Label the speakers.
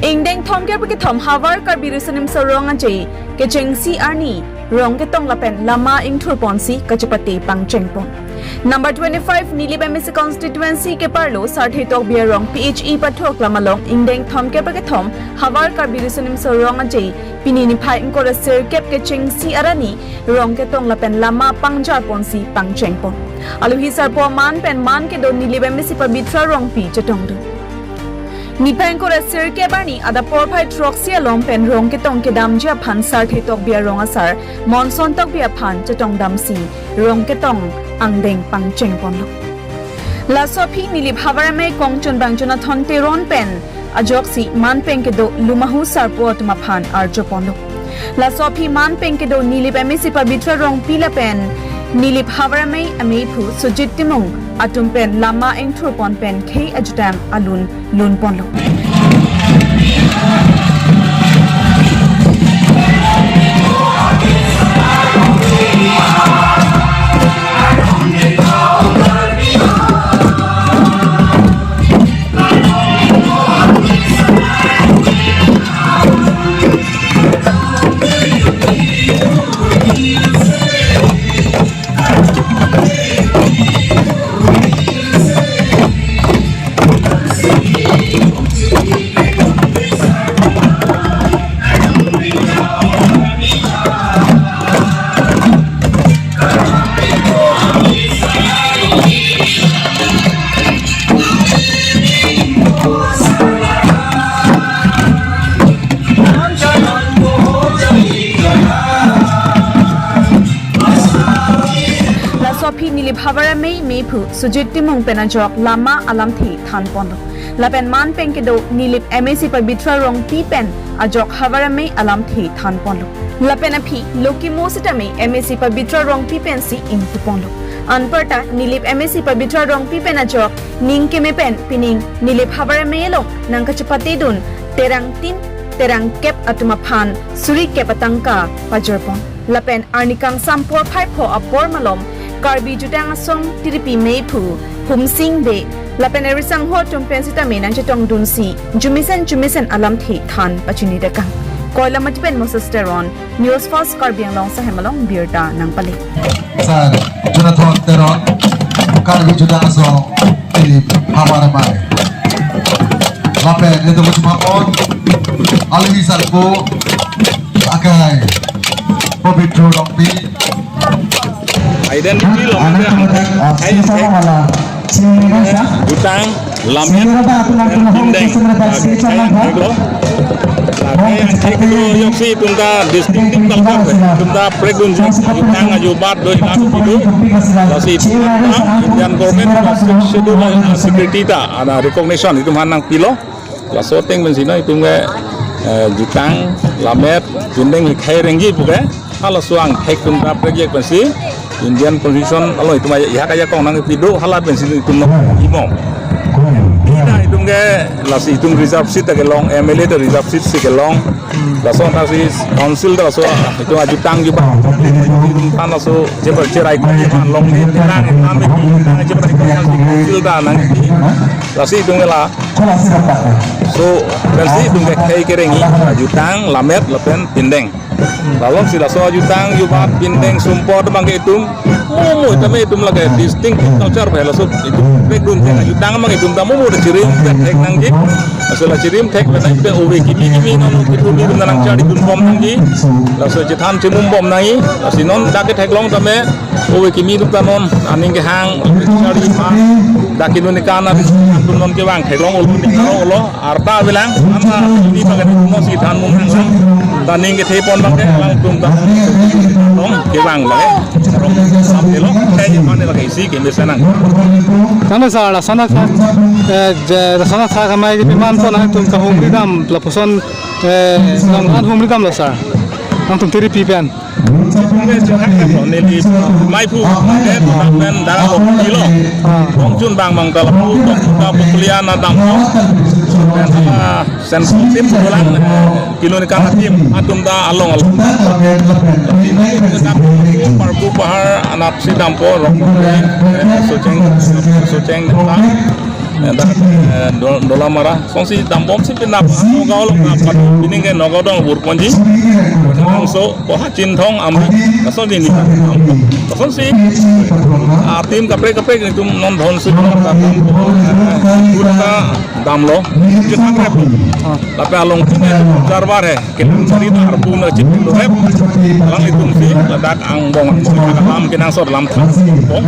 Speaker 1: Ingdeng thom ke pake thom Havar kar birusanim sarong ajai kepangcheng si arni rong ke tong lapen lama ing thur ponsi kachapati pangcheng pon. Number 25 Nilip MSC constituency ke parlo sarthi tok biar rong PHE pathok lamalong ingdeng thom ke pake thom Havar kar birusanim sarong ajai pinini phai ing kora sir kep kepangcheng si arani rong ke tong lapen lama pangjar ponsi pangcheng pon. Alu hisar po man pen man ke do Nilip MSC pabitra rong pi chatong do. Nipeng kora sir ke bani ada por phai troxia long pen rong ke tong ke dam ja phan sar the tok bia rong asar monson tok bia phan chatong dam si rong ke tong angdeng pangcheng pon lo la sophie Nilip Havar Amai kongchon bangchona thon te ron pen ajok si man peng ke do lumahu sar po atma phan arjo pon lo la sophie man peng ke do Nilip MSC pabitra rong pila pen Nilip Havar Amai amei phu sujit timong atum pen lama eng thur pon pen khei ajutam alun lun pon lo Sophie Nilip Havar Amai mepu sujit timong penajok lama alam thi than pon lapen man peng ke do Nilip MSC pabitra rong pi pen ajok Havar Amai alam thi than pon lapen aphi loki mositame MSC pabitra rong pi pen si ing pon anparta Nilip MSC pabitra rong pi pen ajok ning ke me pen pining Nilip Havar Amai lo nang kachapati dun terang kep atuma phan suri kep atangka pajarpon lapen arnikang sampor phai pho apor malom karbi jutang asong tiripi mepu humsing be lapen erisang ho tumpen sita menan chetong dunsi jumisen alam thi than pachini dekang koila matpen mosasteron news fast karbiang long sa hemalong birda nang pali
Speaker 2: sir Jonathan Teron karbi jutang asong Nilip Havar Amai lapen itu mapon alwi sarpo akai pobitro rompi
Speaker 3: identity utang lamen indeng yoksi tunda distinctive tunda pregunji utang ajubat doi laku itu lasi Indian government schedule security ta ada recognition itu manang pilo la sorting bensina itu nge jutang lamet indeng khai rengi bukan kalau suang khai tunda project bensi Indian Constitution alo itu mah ya kaya kong nang pido halat bensin itu no imom ina itu nge lasi itu reserve seat ke long MLA the reserve seat si ke long laso kasi council da laso itu ajutang juga tan laso jebar cerai ko long ni nang ame jebar council da nang lasi itu ngela so versi itu nge kai kerengi ajutang lamet lepen pindeng lalu sila so ajutang yubat pindeng sumpor bangke itu tapi itu lagi distinct culture bahwa so itu background yang ajutang mang itu tamu udah cirim tek nang ji asal cirim tek mana itu owe kimi nono itu di nang cari dun bom nang ji lalu jetan cimum bom nangi lalu non dak tek long tame owe kimi itu tanon aning ke hang cari ma dak itu nikana dun non ke bang tek long ulun nikano lo arta bilang ama ini bagai mo si tan mum nang taning ke tepon bangke lang tum ta long ke bang bagai rong sampai lo kayak mana lagi isi ke misalnya
Speaker 4: karena salah sana kami di Piman pun antum kahum ridam lapuson nang hum ridam lah sar antum tiri pipian
Speaker 3: Nilip Maipu dan darah kilo Bongjun bang talapu kita kuliah nadam dan sensitif bulan kilo ni kang tim atum da along parbu bahar anak si dampo suceng dola marah songsi dambom si pinap nogau long apa ini kan nogau dong burkonji so pohacin thong am kason ini kason si atim kapre itu non dhon si kurka damlo kita krep tapi along ini karbar he kita cari harpu na cipin lo rep lang itu si ledak ang bong kalam kinang sor lam thang bong